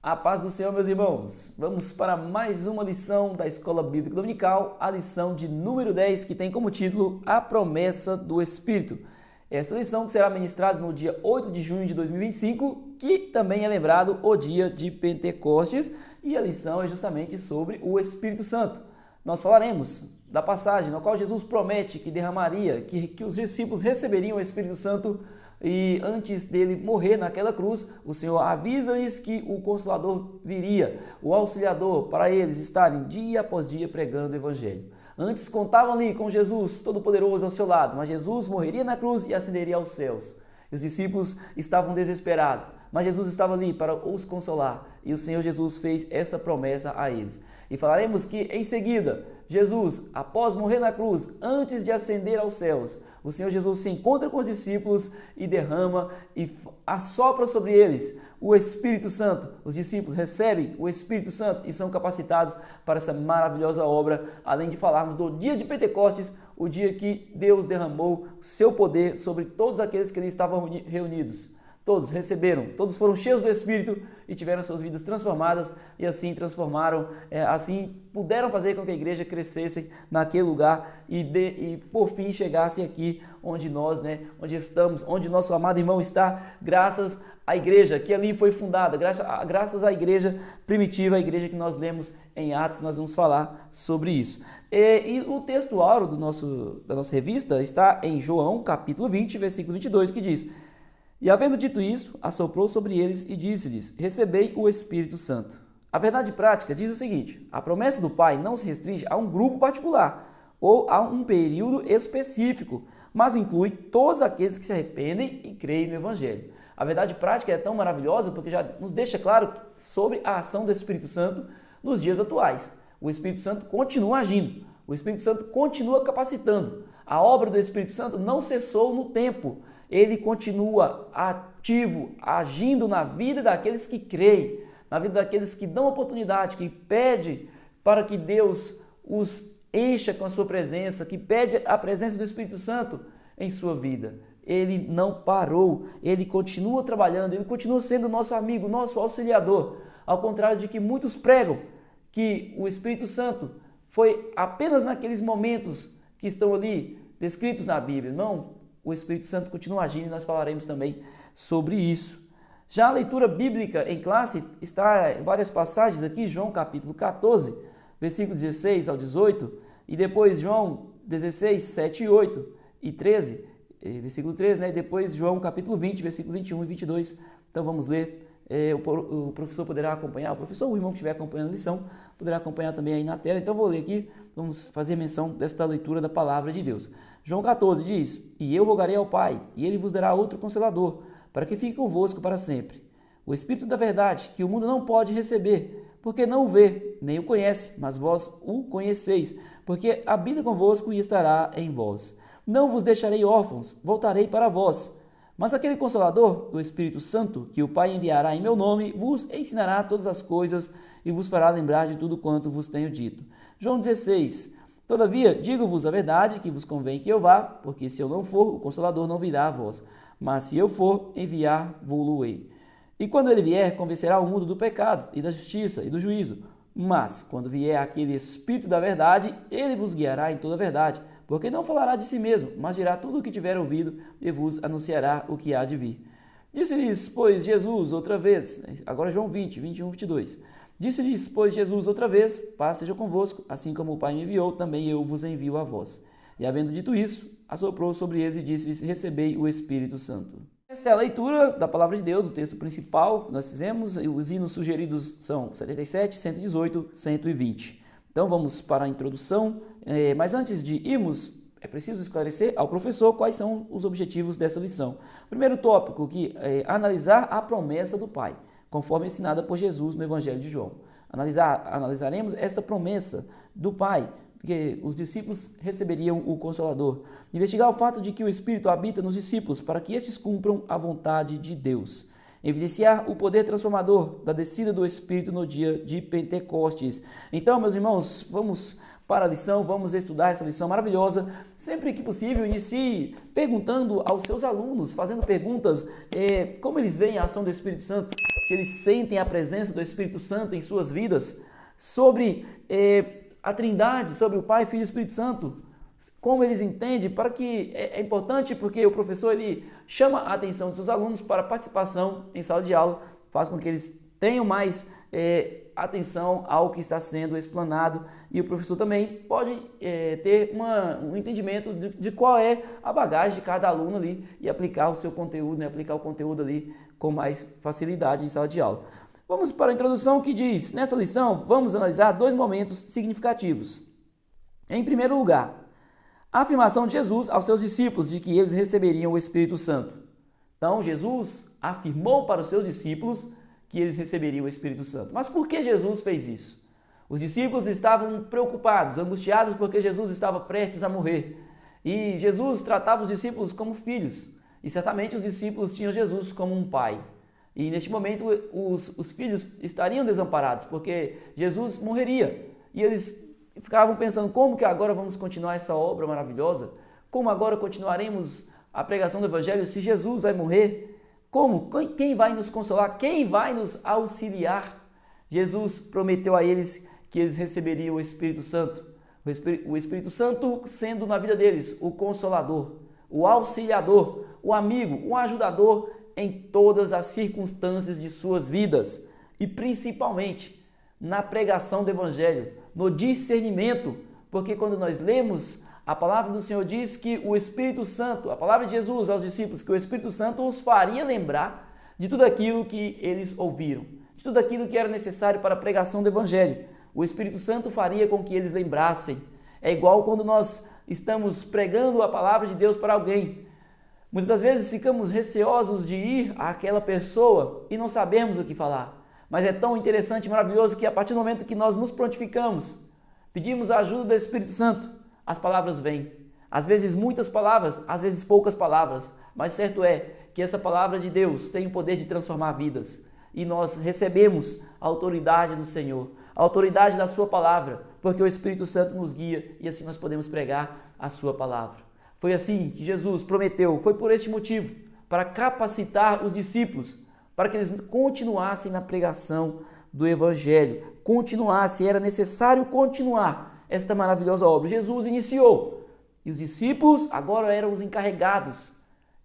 A paz do Senhor, meus irmãos. Vamos para mais uma lição da Escola Bíblica Dominical, a lição de número 10, que tem como título A Promessa do Espírito. Esta lição que será ministrada no dia 8 de junho de 2025, que também é lembrado o dia de Pentecostes, e a lição é justamente sobre o Espírito Santo. Nós falaremos da passagem na qual Jesus promete que derramaria, que os discípulos receberiam o Espírito Santo. E antes dele morrer naquela cruz, o Senhor avisa-lhes que o Consolador viria, o Auxiliador, para eles estarem dia após dia pregando o Evangelho. Antes contavam ali com Jesus Todo-Poderoso ao seu lado, mas Jesus morreria na cruz e ascenderia aos céus. E os discípulos estavam desesperados, mas Jesus estava ali para os consolar. E o Senhor Jesus fez esta promessa a eles. E falaremos que em seguida, Jesus, após morrer na cruz, antes de ascender aos céus, o Senhor Jesus se encontra com os discípulos e derrama e assopra sobre eles o Espírito Santo. Os discípulos recebem o Espírito Santo e são capacitados para essa maravilhosa obra, além de falarmos do dia de Pentecostes, o dia que Deus derramou o seu poder sobre todos aqueles que ali estavam reunidos. Todos receberam, todos foram cheios do Espírito e tiveram suas vidas transformadas e assim assim puderam fazer com que a igreja crescesse naquele lugar e por fim chegasse aqui onde nós, onde estamos, onde nosso amado irmão está, graças à igreja que ali foi fundada, graças à igreja primitiva, a igreja que nós lemos em Atos, nós vamos falar sobre isso. E o texto áureo da nossa revista está em João, capítulo 20, versículo 22, que diz: "E havendo dito isto, assoprou sobre eles e disse-lhes: Recebei o Espírito Santo." A verdade prática diz o seguinte: a promessa do Pai não se restringe a um grupo particular ou a um período específico, mas inclui todos aqueles que se arrependem e creem no Evangelho. A verdade prática é tão maravilhosa porque já nos deixa claro sobre a ação do Espírito Santo nos dias atuais. O Espírito Santo continua agindo, o Espírito Santo continua capacitando. A obra do Espírito Santo não cessou no tempo. Ele continua ativo, agindo na vida daqueles que creem, na vida daqueles que dão oportunidade, que pedem para que Deus os encha com a sua presença, que pede a presença do Espírito Santo em sua vida. Ele não parou, ele continua trabalhando, ele continua sendo nosso amigo, nosso auxiliador. Ao contrário de que muitos pregam que o Espírito Santo foi apenas naqueles momentos que estão ali descritos na Bíblia. Não. O Espírito Santo continua agindo e nós falaremos também sobre isso. Já a leitura bíblica em classe está em várias passagens aqui, João capítulo 14, versículo 16 ao 18, e depois João 16, 7 e 8 e 13, versículo 13, e depois João capítulo 20, versículo 21 e 22. Então vamos ler, o professor poderá acompanhar, o professor ou o irmão que estiver acompanhando a lição, poderá acompanhar também aí na tela. Então vou ler aqui, vamos fazer menção desta leitura da palavra de Deus. João 14 diz: "E eu rogarei ao Pai, e ele vos dará outro Consolador, para que fique convosco para sempre. O Espírito da verdade, que o mundo não pode receber, porque não o vê, nem o conhece, mas vós o conheceis, porque habita convosco e estará em vós. Não vos deixarei órfãos, voltarei para vós. Mas aquele Consolador, o Espírito Santo, que o Pai enviará em meu nome, vos ensinará todas as coisas e vos fará lembrar de tudo quanto vos tenho dito." João 16: "Todavia, digo-vos a verdade, que vos convém que eu vá, porque se eu não for, o Consolador não virá a vós. Mas se eu for, enviar-vos-lo-ei. E quando ele vier, convencerá o mundo do pecado, e da justiça, e do juízo. Mas, quando vier aquele Espírito da verdade, ele vos guiará em toda a verdade, porque não falará de si mesmo, mas dirá tudo o que tiver ouvido, e vos anunciará o que há de vir. Disse-lhes, pois, Jesus outra vez," agora João 20, 21, 22, "Disse-lhes, pois, Jesus outra vez, paz seja convosco, assim como o Pai me enviou, também eu vos envio a vós. E havendo dito isso, assoprou sobre eles e disse-lhes, Recebei o Espírito Santo." Esta é a leitura da palavra de Deus, o texto principal que nós fizemos. Os hinos sugeridos são 77, 118, 120. Então vamos para a introdução, mas antes de irmos, é preciso esclarecer ao professor quais são os objetivos dessa lição. Primeiro tópico, que é analisar a promessa do Pai, conforme ensinada por Jesus no Evangelho de João. Analisaremos esta promessa do Pai, que os discípulos receberiam o Consolador. Investigar o fato de que o Espírito habita nos discípulos para que estes cumpram a vontade de Deus. Evidenciar o poder transformador da descida do Espírito no dia de Pentecostes. Então, meus irmãos, vamos para a lição, vamos estudar essa lição maravilhosa. Sempre que possível, inicie perguntando aos seus alunos, fazendo perguntas, como eles veem a ação do Espírito Santo, se eles sentem a presença do Espírito Santo em suas vidas, sobre a Trindade, sobre o Pai, Filho e Espírito Santo, como eles entendem, para que é importante porque o professor ele chama a atenção dos seus alunos para a participação em sala de aula, faz com que eles tenham mais atenção ao que está sendo explanado, e o professor também pode ter um entendimento de qual é a bagagem de cada aluno ali e aplicar o seu conteúdo, né, aplicar o conteúdo ali com mais facilidade em sala de aula. Vamos para a introdução que diz, nessa lição vamos analisar 2 momentos significativos. Em primeiro lugar, a afirmação de Jesus aos seus discípulos de que eles receberiam o Espírito Santo. Então, Jesus afirmou para os seus discípulos que eles receberiam o Espírito Santo. Mas por que Jesus fez isso? Os discípulos estavam preocupados, angustiados, porque Jesus estava prestes a morrer. E Jesus tratava os discípulos como filhos. E certamente os discípulos tinham Jesus como um pai. E neste momento os filhos estariam desamparados, porque Jesus morreria. E eles ficavam pensando, como que agora vamos continuar essa obra maravilhosa? Como agora continuaremos a pregação do Evangelho se Jesus vai morrer? Como? Quem vai nos consolar? Quem vai nos auxiliar? Jesus prometeu a eles que eles receberiam o Espírito Santo. O Espírito Santo sendo na vida deles o Consolador, o Auxiliador, o amigo, o ajudador em todas as circunstâncias de suas vidas. E principalmente na pregação do Evangelho, no discernimento, porque quando nós lemos, a palavra do Senhor diz que o Espírito Santo, a palavra de Jesus aos discípulos, que o Espírito Santo os faria lembrar de tudo aquilo que eles ouviram, de tudo aquilo que era necessário para a pregação do Evangelho. O Espírito Santo faria com que eles lembrassem. É igual quando nós estamos pregando a palavra de Deus para alguém. Muitas das vezes ficamos receosos de ir àquela pessoa e não sabemos o que falar. Mas é tão interessante e maravilhoso que a partir do momento que nós nos prontificamos, pedimos a ajuda do Espírito Santo, as palavras vêm. Às vezes muitas palavras, às vezes poucas palavras, mas certo é que essa palavra de Deus tem o poder de transformar vidas. E nós recebemos a autoridade do Senhor, a autoridade da sua palavra, porque o Espírito Santo nos guia e assim nós podemos pregar a sua palavra. Foi assim que Jesus prometeu, foi por este motivo, para capacitar os discípulos, para que eles continuassem na pregação do Evangelho, era necessário continuar esta maravilhosa obra. Jesus iniciou e os discípulos agora eram os encarregados.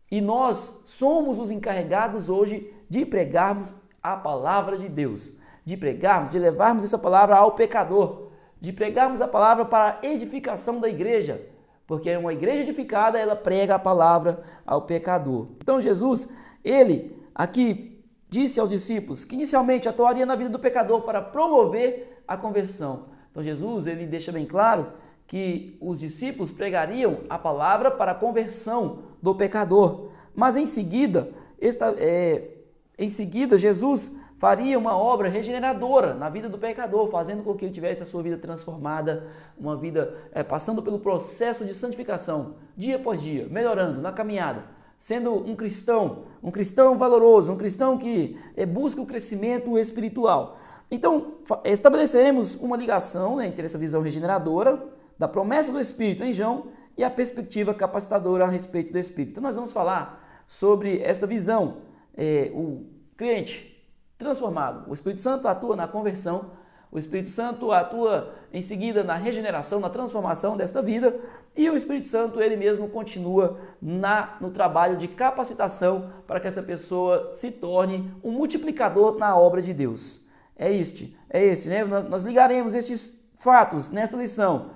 E nós somos os encarregados hoje de pregarmos a palavra de Deus, de pregarmos, de levarmos essa palavra ao pecador, de pregarmos a palavra para a edificação da igreja, porque uma igreja edificada, ela prega a palavra ao pecador. Então Jesus, ele aqui disse aos discípulos que inicialmente atuaria na vida do pecador para promover a conversão. Então Jesus, ele deixa bem claro que os discípulos pregariam a palavra para a conversão do pecador. Mas em seguida Jesus faria uma obra regeneradora na vida do pecador, fazendo com que ele tivesse a sua vida transformada, uma vida passando pelo processo de santificação, dia após dia, melhorando na caminhada, sendo um cristão valoroso, um cristão que busca o crescimento espiritual. Então, estabeleceremos uma ligação entre essa visão regeneradora da promessa do Espírito em João e a perspectiva capacitadora a respeito do Espírito. Então, nós vamos falar sobre esta visão, o crente transformado. O Espírito Santo atua na conversão, o Espírito Santo atua em seguida na regeneração, na transformação desta vida, e o Espírito Santo, ele mesmo continua no trabalho de capacitação para que essa pessoa se torne um multiplicador na obra de Deus. É este, né? Nós ligaremos estes fatos nesta lição: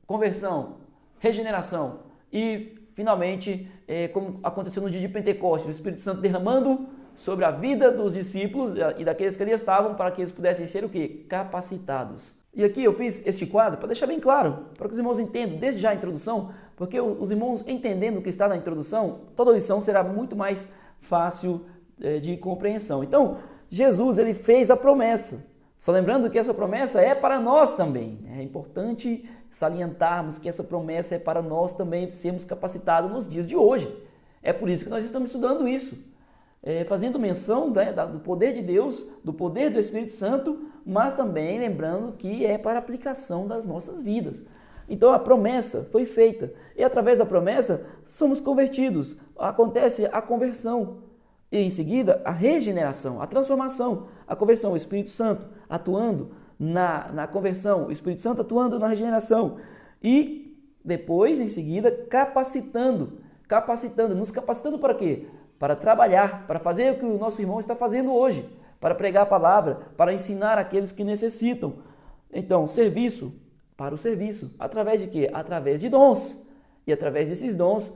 conversão, regeneração e, finalmente, como aconteceu no dia de Pentecostes, o Espírito Santo derramando sobre a vida dos discípulos e daqueles que ali estavam, para que eles pudessem ser o quê? Capacitados. E aqui eu fiz este quadro para deixar bem claro, para que os irmãos entendam desde já a introdução, porque os irmãos entendendo o que está na introdução, toda a lição será muito mais fácil de compreensão. Então, Jesus, ele fez a promessa. Só lembrando que essa promessa é para nós também. É importante salientarmos que essa promessa é para nós também sermos capacitados nos dias de hoje. É por isso que nós estamos estudando isso. Fazendo menção do poder de Deus, do poder do Espírito Santo, mas também lembrando que é para a aplicação das nossas vidas. Então a promessa foi feita e através da promessa somos convertidos, acontece a conversão e em seguida a regeneração, a transformação, a conversão, o Espírito Santo atuando na conversão, o Espírito Santo atuando na regeneração e depois em seguida nos capacitando para quê? Para trabalhar, para fazer o que o nosso irmão está fazendo hoje, para pregar a palavra, para ensinar aqueles que necessitam. Então, serviço para o serviço. Através de quê? Através de dons. E através desses dons,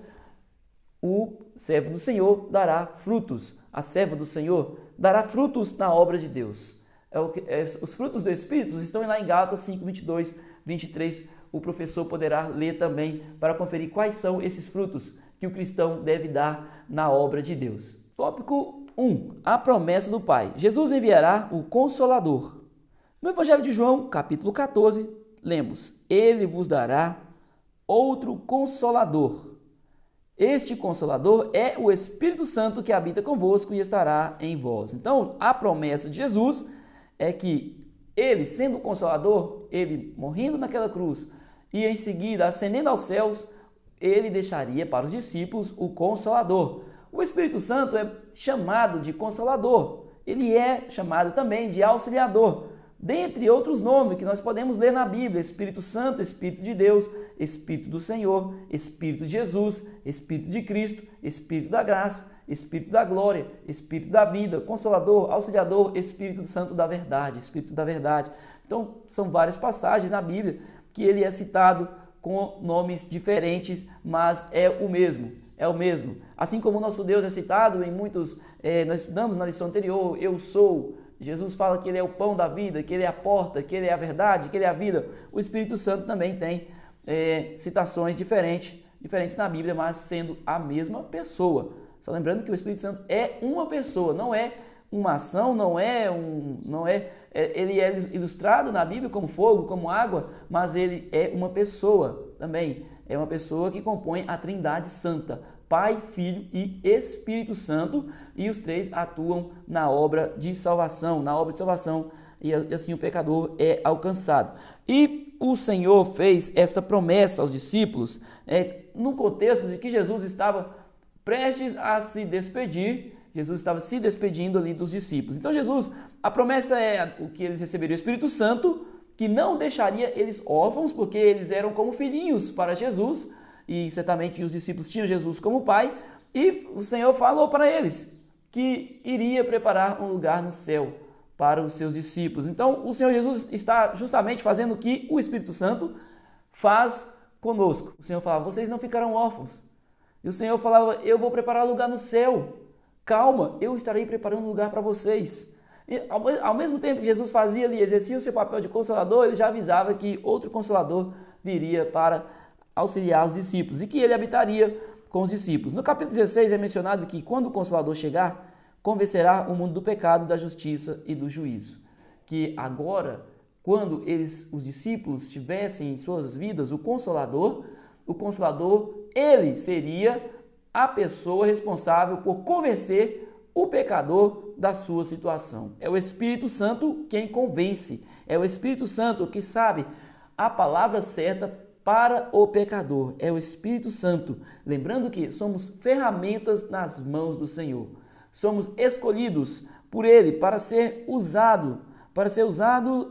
o servo do Senhor dará frutos. A serva do Senhor dará frutos na obra de Deus. Os frutos do Espírito estão lá em Gálatas 5, 22, 23. O professor poderá ler também para conferir quais são esses frutos que o cristão deve dar na obra de Deus. Tópico 1. A promessa do Pai. Jesus enviará o Consolador. No Evangelho de João, capítulo 14, lemos: Ele vos dará outro Consolador. Este Consolador é o Espírito Santo que habita convosco e estará em vós. Então, a promessa de Jesus é que ele, sendo o Consolador, ele morrendo naquela cruz e em seguida ascendendo aos céus, ele deixaria para os discípulos o Consolador. O Espírito Santo é chamado de Consolador, ele é chamado também de Auxiliador, dentre outros nomes que nós podemos ler na Bíblia: Espírito Santo, Espírito de Deus, Espírito do Senhor, Espírito de Jesus, Espírito de Cristo, Espírito da graça, Espírito da glória, Espírito da vida, Consolador, Auxiliador, Espírito Santo da verdade, Espírito da verdade. Então, são várias passagens na Bíblia que ele é citado com nomes diferentes, mas é o mesmo. Assim como o nosso Deus é citado em muitos, nós estudamos na lição anterior, eu sou. Jesus fala que ele é o pão da vida, que ele é a porta, que ele é a verdade, que ele é a vida. O Espírito Santo também tem citações diferentes na Bíblia, mas sendo a mesma pessoa. Só lembrando que o Espírito Santo é uma pessoa, não é uma ação, ele é ilustrado na Bíblia como fogo, como água, mas ele é uma pessoa também. É uma pessoa que compõe a Trindade Santa, Pai, Filho e Espírito Santo, e os três atuam na obra de salvação, e assim o pecador é alcançado. E o Senhor fez esta promessa aos discípulos no contexto de que Jesus estava prestes a se despedir. Jesus estava se despedindo ali dos discípulos. Então a promessa é o que eles receberiam o Espírito Santo, que não deixaria eles órfãos, porque eles eram como filhinhos para Jesus, e certamente os discípulos tinham Jesus como pai, e o Senhor falou para eles que iria preparar um lugar no céu para os seus discípulos. Então o Senhor Jesus está justamente fazendo o que o Espírito Santo faz conosco. O Senhor falava: vocês não ficarão órfãos. E o Senhor falava: eu vou preparar lugar no céu. Calma, eu estarei preparando um lugar para vocês. E, ao mesmo tempo que Jesus fazia ali, exercia o seu papel de Consolador, ele já avisava que outro Consolador viria para auxiliar os discípulos e que ele habitaria com os discípulos. No capítulo 16 é mencionado que quando o Consolador chegar, convencerá o mundo do pecado, da justiça e do juízo. Que agora, quando os discípulos tivessem em suas vidas o Consolador, ele seria a pessoa responsável por convencer o pecador da sua situação. É o Espírito Santo quem convence. É o Espírito Santo que sabe a palavra certa para o pecador. É o Espírito Santo. Lembrando que somos ferramentas nas mãos do Senhor. Somos escolhidos por Ele para ser usado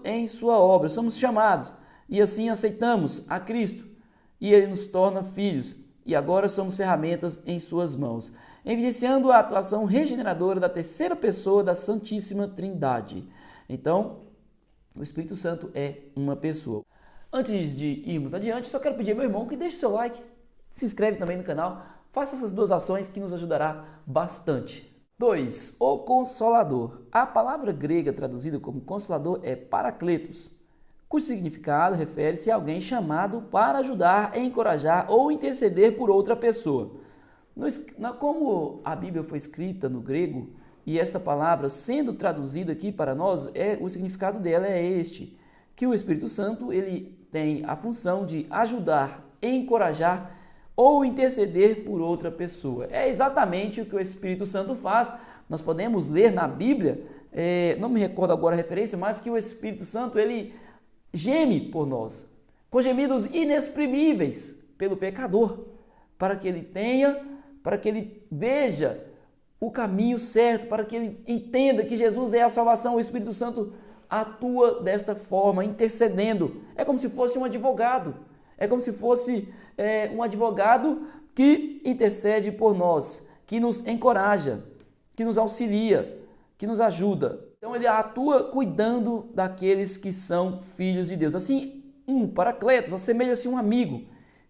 em sua obra. Somos chamados e assim aceitamos a Cristo e Ele nos torna filhos. E agora somos ferramentas em suas mãos, evidenciando a atuação regeneradora da terceira pessoa da Santíssima Trindade. Então, o Espírito Santo é uma pessoa. Antes de irmos adiante, só quero pedir ao meu irmão que deixe seu like, se inscreve também no canal, faça essas duas ações que nos ajudará bastante. 2. O Consolador. A palavra grega traduzida como Consolador é Paracletos, cujo significado refere-se a alguém chamado para ajudar, encorajar ou interceder por outra pessoa. Como a Bíblia foi escrita no grego, e esta palavra sendo traduzida aqui para nós, o significado dela é este, que o Espírito Santo ele tem a função de ajudar, encorajar ou interceder por outra pessoa. É exatamente o que o Espírito Santo faz. Nós podemos ler na Bíblia, não me recordo agora a referência, mas que o Espírito Santo ele geme por nós. com gemidos inexprimíveis pelo pecador, para que ele veja o caminho certo, para que ele entenda que Jesus é a salvação. O Espírito Santo atua desta forma, intercedendo. É como se fosse um advogado. É como se fosse um advogado que intercede por nós, que nos encoraja, que nos auxilia, que nos ajuda. Então ele atua cuidando daqueles que são filhos de Deus. Assim, um paracletos assemelha-se a um amigo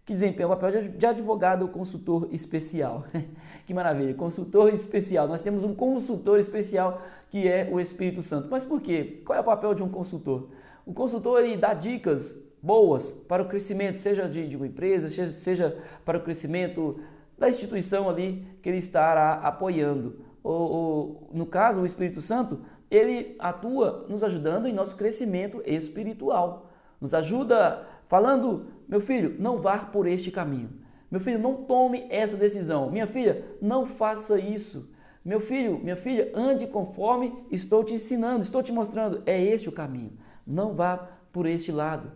que desempenha o papel de advogado ou consultor especial. Que maravilha, consultor especial. Nós temos um consultor especial que é o Espírito Santo. Mas por quê? Qual é o papel de um consultor? O consultor ele dá dicas boas para o crescimento, seja de uma empresa, seja para o crescimento da instituição ali que ele estará apoiando. Ou, no caso, o Espírito Santo, ele atua nos ajudando em nosso crescimento espiritual. Nos ajuda falando, meu filho, não vá por este caminho. Meu filho, não tome essa decisão. Minha filha, não faça isso. Meu filho, minha filha, ande conforme estou te ensinando, estou te mostrando. É este o caminho. Não vá por este lado.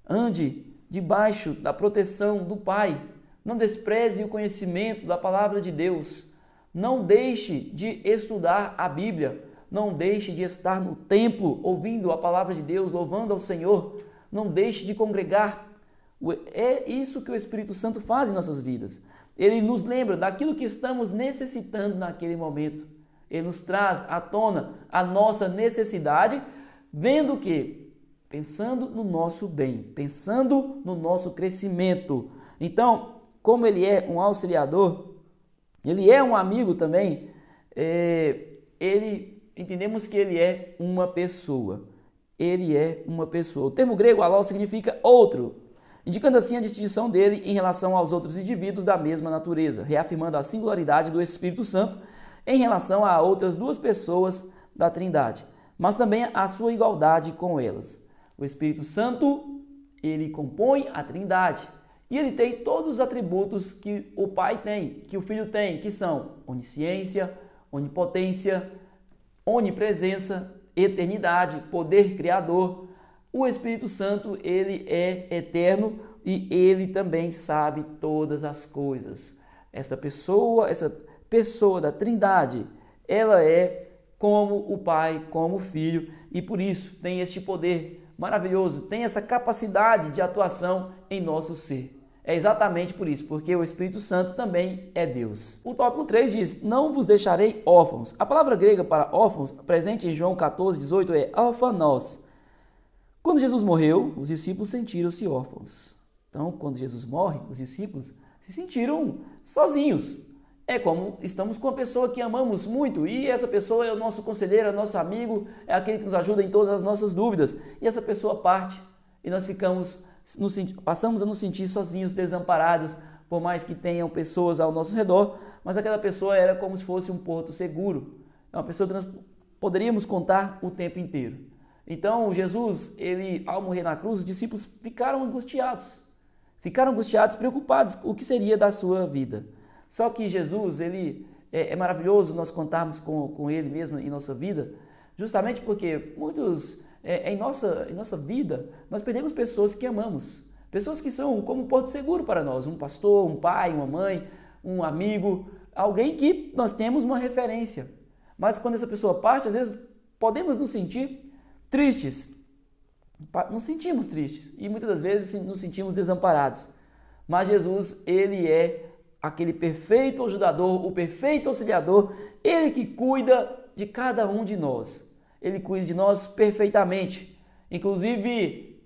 Ande debaixo da proteção do Pai. Não despreze o conhecimento da palavra de Deus. Não deixe de estudar a Bíblia. Não deixe de estar no templo ouvindo a palavra de Deus, louvando ao Senhor. Não deixe de congregar. É isso que o Espírito Santo faz em nossas vidas. Ele nos lembra daquilo que estamos necessitando naquele momento. Ele nos traz à tona a nossa necessidade, vendo que? Pensando no nosso bem, pensando no nosso crescimento. Então, como ele é um auxiliador, ele é um amigo também, entendemos que ele é uma pessoa. Ele é uma pessoa. O termo grego aló significa outro, indicando assim a distinção dele em relação aos outros indivíduos da mesma natureza, reafirmando a singularidade do Espírito Santo em relação a outras duas pessoas da Trindade, mas também a sua igualdade com elas. O Espírito Santo, ele compõe a Trindade e ele tem todos os atributos que o Pai tem, que o Filho tem, que são onisciência, onipotência, onipresença, eternidade, poder criador. O Espírito Santo, ele é eterno e ele também sabe todas as coisas. Essa pessoa da Trindade, ela é como o Pai, como o Filho e por isso tem este poder maravilhoso, tem essa capacidade de atuação em nosso ser. É exatamente por isso, porque o Espírito Santo também é Deus. O tópico 3 diz, não vos deixarei órfãos. A palavra grega para órfãos, presente em João 14:18, é orfanós. Quando Jesus morreu, os discípulos sentiram-se órfãos. Então, quando Jesus morre, os discípulos se sentiram sozinhos. É como estamos com uma pessoa que amamos muito e essa pessoa é o nosso conselheiro, é o nosso amigo, é aquele que nos ajuda em todas as nossas dúvidas. E essa pessoa parte e nós passamos a nos sentir sozinhos, desamparados, por mais que tenham pessoas ao nosso redor, mas aquela pessoa era como se fosse um porto seguro. É uma pessoa que nós poderíamos contar o tempo inteiro. Então, Jesus, ao morrer na cruz, os discípulos ficaram angustiados, preocupados com o que seria da sua vida. Só que Jesus, ele é maravilhoso nós contarmos com ele mesmo em nossa vida, justamente porque em nossa vida, nós perdemos pessoas que amamos, pessoas que são como um porto seguro para nós, um pastor, um pai, uma mãe, um amigo, alguém que nós temos uma referência. Mas quando essa pessoa parte, às vezes podemos nos sentir tristes, nos sentimos tristes e muitas das vezes nos sentimos desamparados. Mas Jesus, ele é aquele perfeito ajudador, o perfeito auxiliador, ele que cuida de cada um de nós. Ele cuida de nós perfeitamente. Inclusive,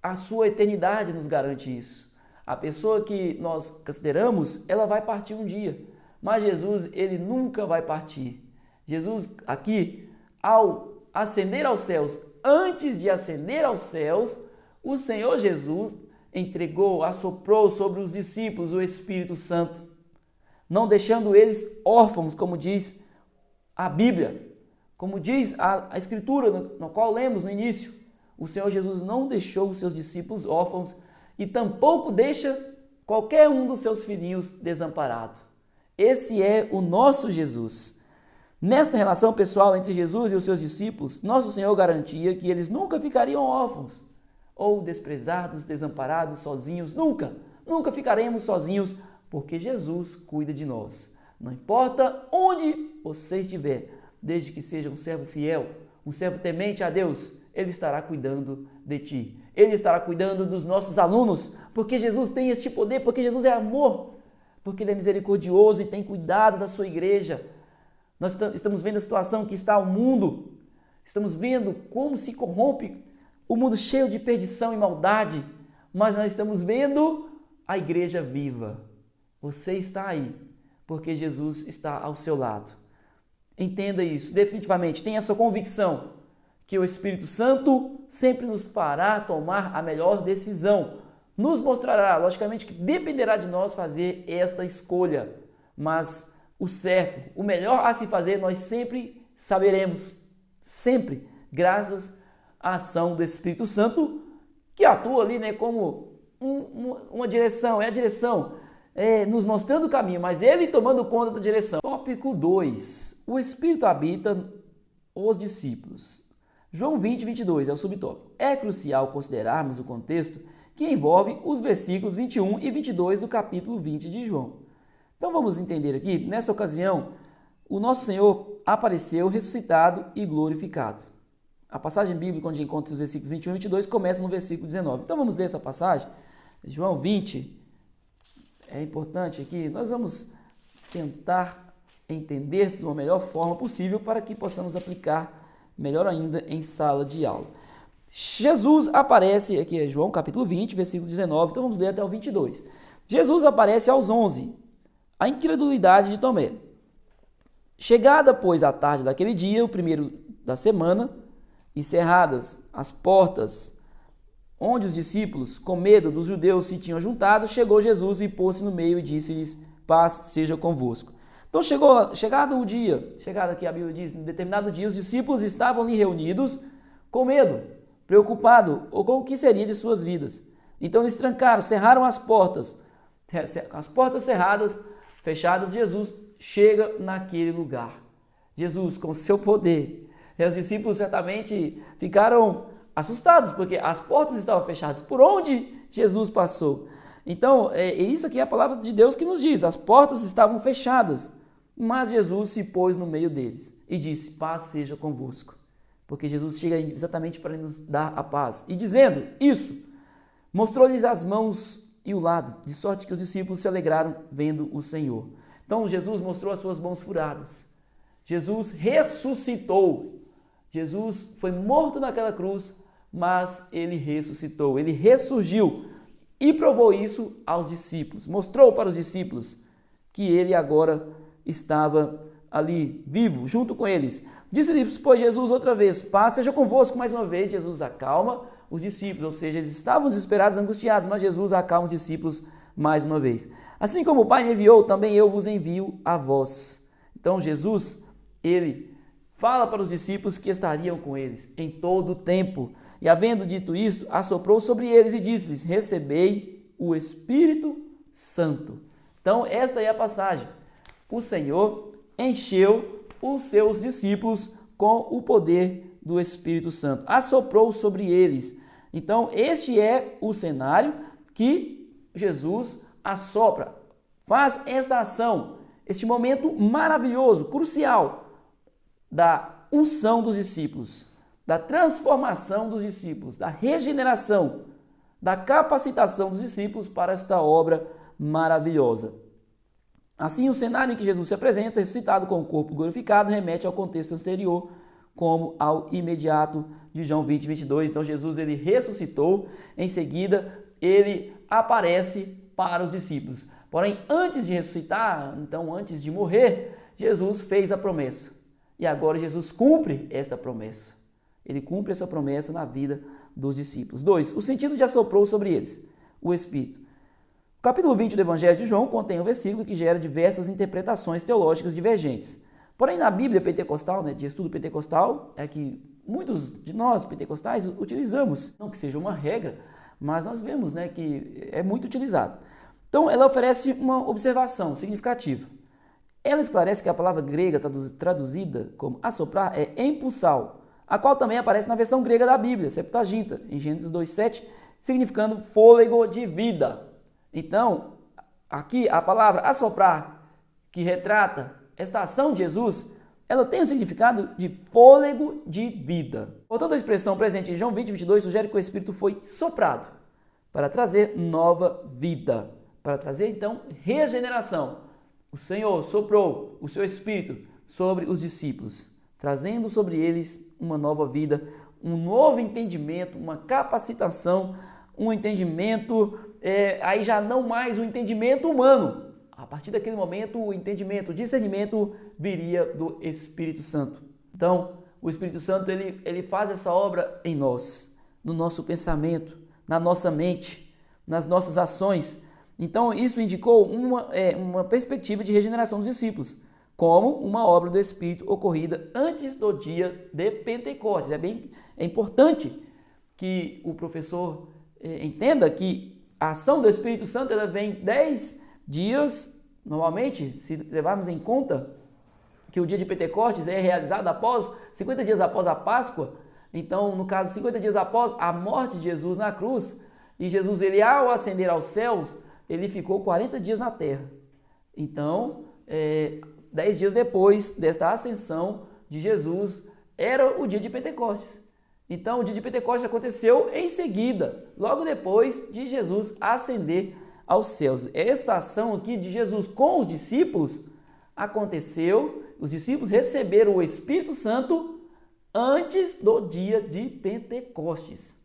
a sua eternidade nos garante isso. A pessoa que nós consideramos, ela vai partir um dia. Mas Jesus, ele nunca vai partir. Jesus, aqui, ao ascender aos céus, antes de ascender aos céus, o Senhor Jesus assoprou sobre os discípulos o Espírito Santo, não deixando eles órfãos, como diz a Bíblia, como diz a Escritura, no qual lemos no início. O Senhor Jesus não deixou os seus discípulos órfãos e tampouco deixa qualquer um dos seus filhinhos desamparado. Esse é o nosso Jesus. Nesta relação pessoal entre Jesus e os seus discípulos, nosso Senhor garantia que eles nunca ficariam órfãos, ou desprezados, desamparados, sozinhos. Nunca, nunca ficaremos sozinhos, porque Jesus cuida de nós. Não importa onde você estiver, desde que seja um servo fiel, um servo temente a Deus, Ele estará cuidando de ti. Ele estará cuidando dos nossos alunos, porque Jesus tem este poder, porque Jesus é amor, porque Ele é misericordioso e tem cuidado da sua igreja. Nós estamos vendo a situação que está o mundo, estamos vendo como se corrompe o mundo cheio de perdição e maldade, mas nós estamos vendo a igreja viva. Você está aí, porque Jesus está ao seu lado. Entenda isso, definitivamente, tenha essa convicção que o Espírito Santo sempre nos fará tomar a melhor decisão. Nos mostrará, logicamente, que dependerá de nós fazer esta escolha, mas o certo, o melhor a se fazer, nós sempre saberemos, sempre, graças à ação do Espírito Santo, que atua ali, né, como uma direção, é a direção, nos mostrando o caminho, mas Ele tomando conta da direção. Tópico 2. O Espírito habita os discípulos. João 20, 22 é o subtópico. É crucial considerarmos o contexto que envolve os versículos 21 e 22 do capítulo 20 de João. Então vamos entender aqui, nesta ocasião, o nosso Senhor apareceu ressuscitado e glorificado. A passagem bíblica onde encontra os versículos 21 e 22 começa no versículo 19. Então vamos ler essa passagem, João 20, é importante aqui, nós vamos tentar entender de uma melhor forma possível para que possamos aplicar melhor ainda em sala de aula. Jesus aparece, aqui é João capítulo 20, versículo 19, então vamos ler até o 22. Jesus aparece aos 11, a incredulidade de Tomé. Chegada, pois, a tarde daquele dia, o primeiro da semana, encerradas as portas onde os discípulos, com medo dos judeus, se tinham juntado, chegou Jesus e pôs-se no meio e disse-lhes: paz seja convosco. Então chegado o dia, chegado aqui a Bíblia diz, em determinado dia os discípulos estavam ali reunidos com medo, preocupados ou com o que seria de suas vidas. Então eles trancaram, cerraram as portas cerradas, fechadas, Jesus chega naquele lugar. Jesus com seu poder. E os discípulos certamente ficaram assustados, porque as portas estavam fechadas. Por onde Jesus passou? Então, isso aqui é a palavra de Deus que nos diz, as portas estavam fechadas, mas Jesus se pôs no meio deles e disse: paz seja convosco, porque Jesus chega exatamente para nos dar a paz. E dizendo isso, mostrou-lhes as mãos e o lado, de sorte que os discípulos se alegraram vendo o Senhor. Então Jesus mostrou as suas mãos furadas, Jesus ressuscitou, Jesus foi morto naquela cruz, mas ele ressuscitou, ele ressurgiu. E provou isso aos discípulos, mostrou para os discípulos que ele agora estava ali, vivo, junto com eles. Disse-lhes, pois, Jesus outra vez: paz seja convosco. Mais uma vez, Jesus acalma os discípulos, ou seja, eles estavam desesperados, angustiados, mas Jesus acalma os discípulos mais uma vez. Assim como o Pai me enviou, também eu vos envio a vós. Então, Jesus, ele fala para os discípulos que estariam com eles em todo o tempo. E havendo dito isto, assoprou sobre eles e disse-lhes: recebei o Espírito Santo. Então, esta é a passagem. O Senhor encheu os seus discípulos com o poder do Espírito Santo. Assoprou sobre eles. Então, este é o cenário que Jesus assopra. Faz esta ação, este momento maravilhoso, crucial da unção dos discípulos, da transformação dos discípulos, da regeneração, da capacitação dos discípulos para esta obra maravilhosa. Assim, o cenário em que Jesus se apresenta, ressuscitado com o corpo glorificado, remete ao contexto anterior, como ao imediato de João 20, 22. Então, Jesus ele ressuscitou, em seguida, ele aparece para os discípulos. Porém, antes de ressuscitar, então antes de morrer, Jesus fez a promessa. E agora Jesus cumpre esta promessa. Ele cumpre essa promessa na vida dos discípulos. 2. O sentido de assoprou sobre eles, o Espírito. O capítulo 20 do Evangelho de João contém um versículo que gera diversas interpretações teológicas divergentes. Porém, na Bíblia pentecostal, de estudo pentecostal, é que muitos de nós pentecostais utilizamos. Não que seja uma regra, mas nós vemos que é muito utilizado. Então, ela oferece uma observação significativa. Ela esclarece que a palavra grega traduzida como assoprar é impulsar, a qual também aparece na versão grega da Bíblia, Septuaginta, em Gênesis 2:7, significando fôlego de vida. Então, aqui a palavra assoprar, que retrata esta ação de Jesus, ela tem o significado de fôlego de vida. Portanto, a expressão presente em João 20:22 sugere que o Espírito foi soprado para trazer nova vida, para trazer então regeneração. O Senhor soprou o seu Espírito sobre os discípulos, trazendo sobre eles uma nova vida, um novo entendimento, uma capacitação, um entendimento, aí já não mais um entendimento humano. A partir daquele momento, o entendimento, o discernimento viria do Espírito Santo. Então, o Espírito Santo ele faz essa obra em nós, no nosso pensamento, na nossa mente, nas nossas ações. Então, isso indicou uma perspectiva de regeneração dos discípulos, como uma obra do Espírito ocorrida antes do dia de Pentecostes. É importante que o professor entenda que a ação do Espírito Santo ela vem 10 dias, normalmente, se levarmos em conta que o dia de Pentecostes é realizado 50 dias após a Páscoa. Então, no caso, 50 dias após a morte de Jesus na cruz, e Jesus, ele ao ascender aos céus, ele ficou 40 dias na terra. Então, 10 dias depois desta ascensão de Jesus, era o dia de Pentecostes. Então, o dia de Pentecostes aconteceu em seguida, logo depois de Jesus ascender aos céus. Esta ação aqui de Jesus com os discípulos aconteceu, os discípulos receberam o Espírito Santo antes do dia de Pentecostes.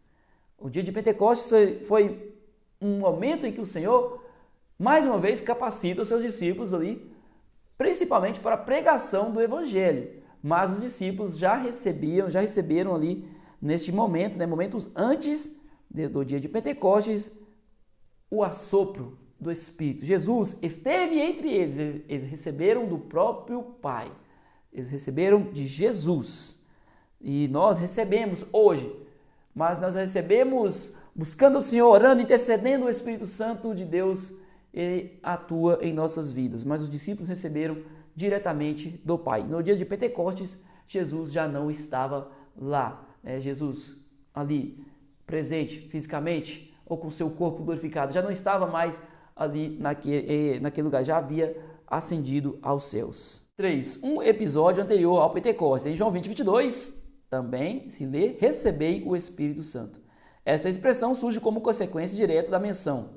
O dia de Pentecostes foi um momento em que o Senhor, mais uma vez, capacita os seus discípulos ali, principalmente para a pregação do Evangelho. Mas os discípulos já receberam ali, neste momento, momentos antes do dia de Pentecostes, o assopro do Espírito. Jesus esteve entre eles, eles receberam do próprio Pai, eles receberam de Jesus. E nós recebemos hoje, mas nós recebemos buscando o Senhor, orando, intercedendo o Espírito Santo de Deus, ele atua em nossas vidas. Mas os discípulos receberam diretamente do Pai. No dia de Pentecostes, Jesus já não estava lá. Jesus ali, presente fisicamente, ou com seu corpo glorificado, já não estava mais ali naquele lugar, já havia ascendido aos céus. 3. Um episódio anterior ao Pentecostes. Em João 20:22, também se lê, recebei o Espírito Santo. Esta expressão surge como consequência direta da menção.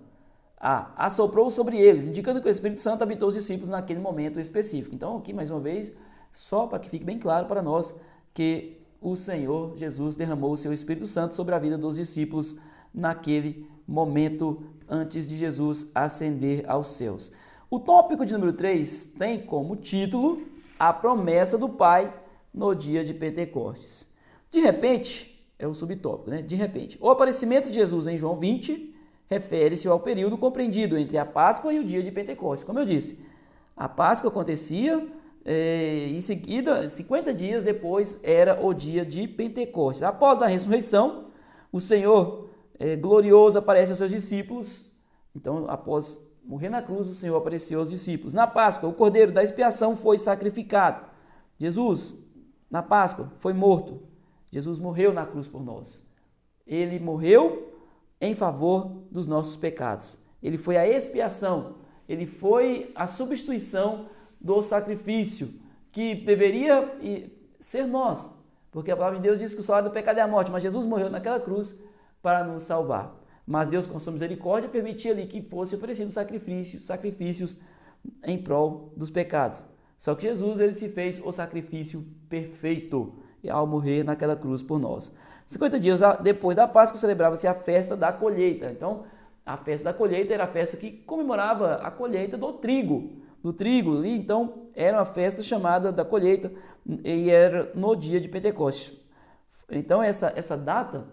Assoprou sobre eles, indicando que o Espírito Santo habitou os discípulos naquele momento específico. Então, aqui, mais uma vez, só para que fique bem claro para nós que o Senhor Jesus derramou o seu Espírito Santo sobre a vida dos discípulos naquele momento antes de Jesus ascender aos céus. O tópico de número 3 tem como título a promessa do Pai no dia de Pentecostes. De repente, é o subtópico, né? De repente, o aparecimento de Jesus em João 20 refere-se ao período compreendido entre a Páscoa e o dia de Pentecostes. Como eu disse, a Páscoa acontecia em seguida, 50 dias depois era o dia de Pentecostes. Após a ressurreição, o Senhor glorioso aparece aos seus discípulos. Então, após morrer na cruz, o Senhor apareceu aos discípulos. Na Páscoa, o Cordeiro da expiação foi sacrificado. Jesus, na Páscoa, foi morto. Jesus morreu na cruz por nós. Ele morreu em favor dos nossos pecados. Ele foi a expiação. Ele foi a substituição do sacrifício que deveria ser nós. Porque a palavra de Deus diz que o salário do pecado é a morte, mas Jesus morreu naquela cruz para nos salvar. Mas Deus, com sua misericórdia, permitia ali que fosse oferecido sacrifícios em prol dos pecados. Só que Jesus, ele se fez o sacrifício perfeito ao morrer naquela cruz por nós. 50 dias depois da Páscoa celebrava-se a festa da colheita. Então, a festa da colheita era a festa que comemorava a colheita do trigo ali. Então, era uma festa chamada da colheita e era no dia de Pentecostes. Então, essa data,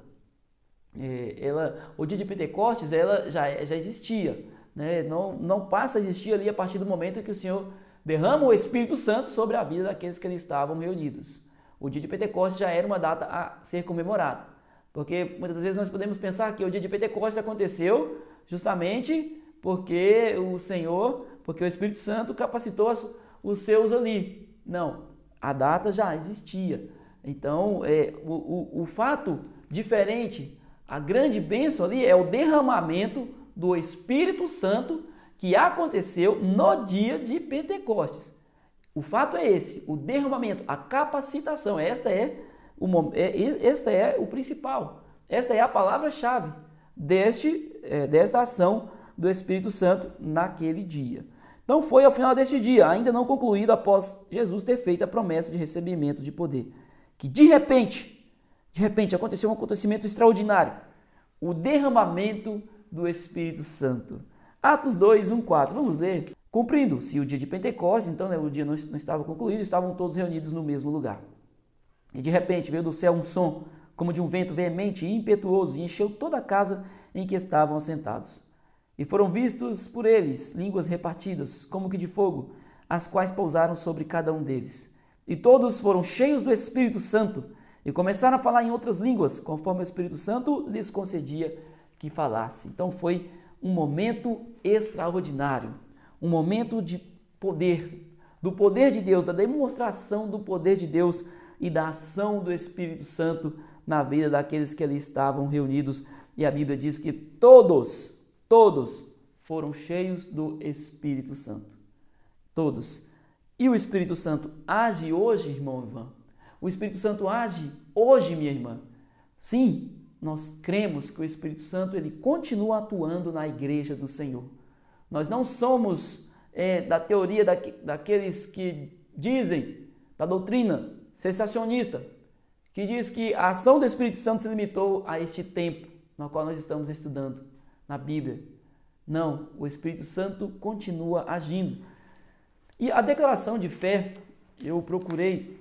o dia de Pentecostes, ela já existia, né? Não passa a existir ali a partir do momento em que o Senhor derrama o Espírito Santo sobre a vida daqueles que ali estavam reunidos. O dia de Pentecostes já era uma data a ser comemorada, porque muitas vezes nós podemos pensar que o dia de Pentecostes aconteceu justamente porque o Espírito Santo capacitou os seus ali. Não, a data já existia. Então, o fato diferente, a grande bênção ali é o derramamento do Espírito Santo que aconteceu no dia de Pentecostes. O fato é esse, o derramamento, a capacitação, esta é o principal, esta é a palavra-chave desta ação do Espírito Santo naquele dia. Então foi ao final deste dia, ainda não concluído após Jesus ter feito a promessa de recebimento de poder, que de repente aconteceu um acontecimento extraordinário, o derramamento do Espírito Santo. Atos 2, 1, 4, vamos ler. Cumprindo-se o dia de Pentecostes, então o dia não estava concluído, estavam todos reunidos no mesmo lugar. E de repente veio do céu um som, como de um vento veemente e impetuoso, e encheu toda a casa em que estavam assentados. E foram vistos por eles línguas repartidas, como que de fogo, as quais pousaram sobre cada um deles. E todos foram cheios do Espírito Santo, e começaram a falar em outras línguas, conforme o Espírito Santo lhes concedia que falasse. Então foi um momento extraordinário, um momento de poder, do poder de Deus, da demonstração do poder de Deus e da ação do Espírito Santo na vida daqueles que ali estavam reunidos. E a Bíblia diz que todos foram cheios do Espírito Santo. Todos. E o Espírito Santo age hoje, irmão Ivan? O Espírito Santo age hoje, minha irmã? Sim, nós cremos que o Espírito Santo ele continua atuando na igreja do Senhor. Nós não somos da teoria daqueles que dizem, da doutrina cessacionista, que diz que a ação do Espírito Santo se limitou a este tempo no qual nós estamos estudando na Bíblia. Não, o Espírito Santo continua agindo. E a declaração de fé, eu procurei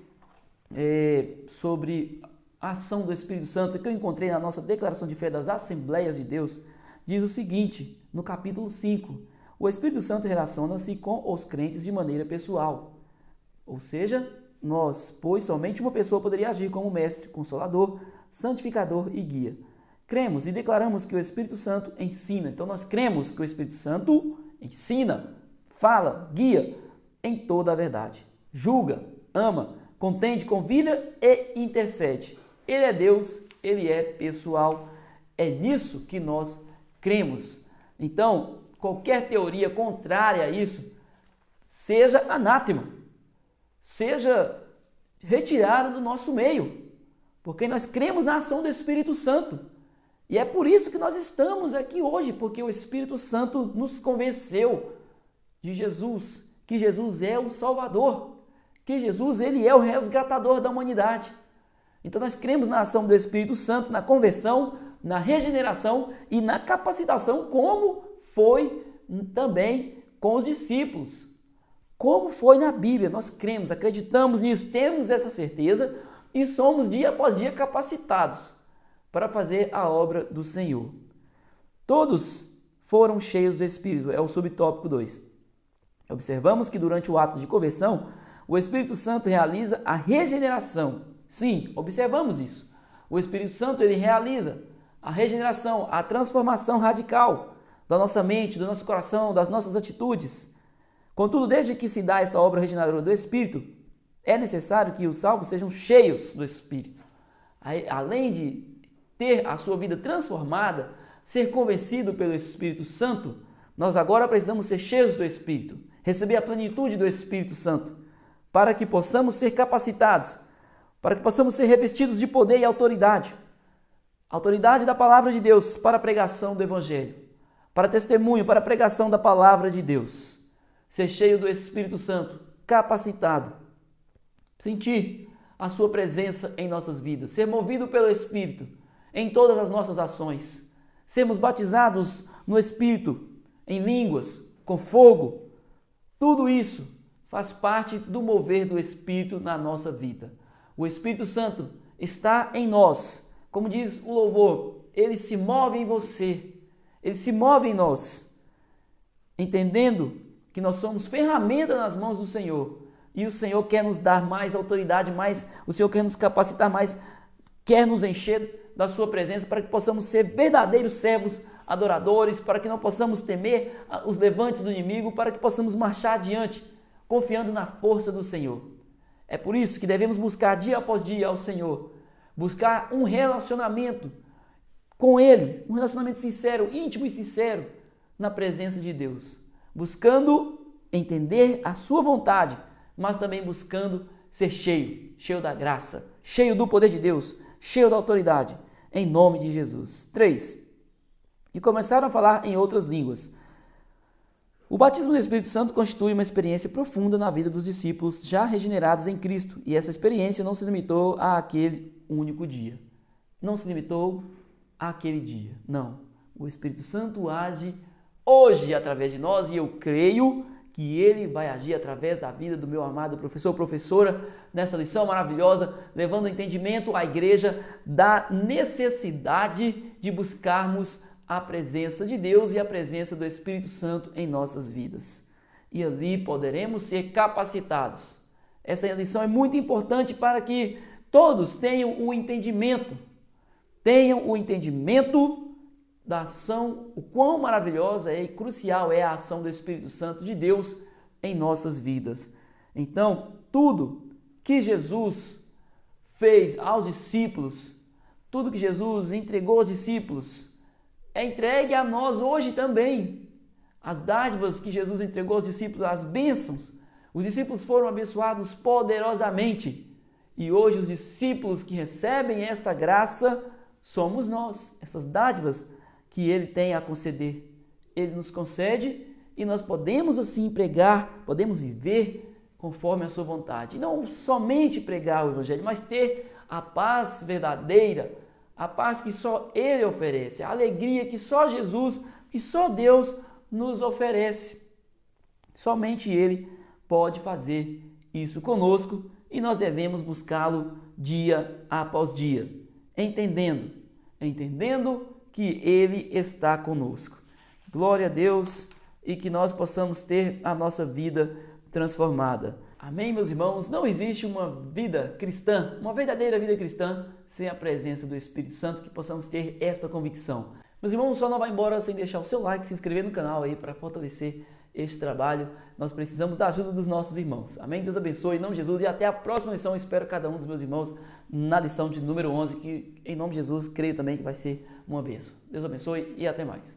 sobre a ação do Espírito Santo, que eu encontrei na nossa declaração de fé das Assembleias de Deus, diz o seguinte, no capítulo 5, o Espírito Santo relaciona-se com os crentes de maneira pessoal, ou seja, nós, pois somente uma pessoa poderia agir como mestre, consolador, santificador e guia. Cremos e declaramos que o Espírito Santo ensina. Então nós cremos que o Espírito Santo ensina, fala, guia em toda a verdade. Julga, ama, contende, convida e intercede. Ele é Deus, ele é pessoal. É nisso que nós cremos. Então, qualquer teoria contrária a isso, seja anátema, seja retirada do nosso meio, porque nós cremos na ação do Espírito Santo. E é por isso que nós estamos aqui hoje, porque o Espírito Santo nos convenceu de Jesus, que Jesus é o Salvador, que Jesus ele é o resgatador da humanidade. Então nós cremos na ação do Espírito Santo, na conversão, na regeneração e na capacitação, como foi também com os discípulos. Como foi na Bíblia, nós cremos, acreditamos nisso, temos essa certeza e somos dia após dia capacitados para fazer a obra do Senhor. Todos foram cheios do Espírito, é o subtópico 2. Observamos que durante o ato de conversão, o Espírito Santo realiza a regeneração. Sim, observamos isso. O Espírito Santo ele realiza a regeneração, a transformação radical da nossa mente, do nosso coração, das nossas atitudes. Contudo, desde que se dá esta obra regeneradora do Espírito, é necessário que os salvos sejam cheios do Espírito. Além de ter a sua vida transformada, ser convencido pelo Espírito Santo, nós agora precisamos ser cheios do Espírito, receber a plenitude do Espírito Santo, para que possamos ser capacitados, para que possamos ser revestidos de poder e autoridade. Autoridade da palavra de Deus para a pregação do Evangelho, para testemunho, para a pregação da palavra de Deus. Ser cheio do Espírito Santo, capacitado, sentir a sua presença em nossas vidas, ser movido pelo Espírito em todas as nossas ações, sermos batizados no Espírito, em línguas, com fogo. Tudo isso faz parte do mover do Espírito na nossa vida. O Espírito Santo está em nós. Como diz o louvor, ele se move em você, ele se move em nós, entendendo que nós somos ferramenta nas mãos do Senhor. E o Senhor quer nos dar mais autoridade, o Senhor quer nos capacitar mais, quer nos encher da sua presença para que possamos ser verdadeiros servos adoradores, para que não possamos temer os levantes do inimigo, para que possamos marchar adiante, confiando na força do Senhor. É por isso que devemos buscar dia após dia ao Senhor, buscar um relacionamento com Ele, um relacionamento sincero, íntimo e sincero na presença de Deus, buscando entender a sua vontade, mas também buscando ser cheio da graça, cheio do poder de Deus, cheio da autoridade, em nome de Jesus. 3. E começaram a falar em outras línguas. O batismo do Espírito Santo constitui uma experiência profunda na vida dos discípulos já regenerados em Cristo, e essa experiência não se limitou àquele único dia. Não se limitou àquele dia, não. O Espírito Santo age hoje através de nós e eu creio que Ele vai agir através da vida do meu amado professor ou professora nessa lição maravilhosa, levando o entendimento à igreja da necessidade de buscarmos a presença de Deus e a presença do Espírito Santo em nossas vidas. E ali poderemos ser capacitados. Essa lição é muito importante para que todos tenham o entendimento da ação, o quão maravilhosa e crucial é a ação do Espírito Santo de Deus em nossas vidas. Então, tudo que Jesus fez aos discípulos, tudo que Jesus entregou aos discípulos, é entregue a nós hoje também. As dádivas que Jesus entregou aos discípulos, as bênçãos, os discípulos foram abençoados poderosamente. E hoje os discípulos que recebem esta graça somos nós, essas dádivas que Ele tem a conceder. Ele nos concede e nós podemos assim pregar, podemos viver conforme a sua vontade. E não somente pregar o Evangelho, mas ter a paz verdadeira, a paz que só Ele oferece, a alegria que só Jesus, que só Deus nos oferece. Somente Ele pode fazer isso conosco e nós devemos buscá-lo dia após dia, entendendo que Ele está conosco. Glória a Deus e que nós possamos ter a nossa vida transformada. Amém, meus irmãos? Não existe uma vida cristã, uma verdadeira vida cristã, sem a presença do Espírito Santo, que possamos ter esta convicção. Meus irmãos, só não vai embora sem deixar o seu like, se inscrever no canal aí para fortalecer este trabalho. Nós precisamos da ajuda dos nossos irmãos. Amém? Deus abençoe, em nome de Jesus, e até a próxima lição. Eu espero cada um dos meus irmãos na lição de número 11, que em nome de Jesus, creio também que vai ser uma bênção. Deus abençoe e até mais.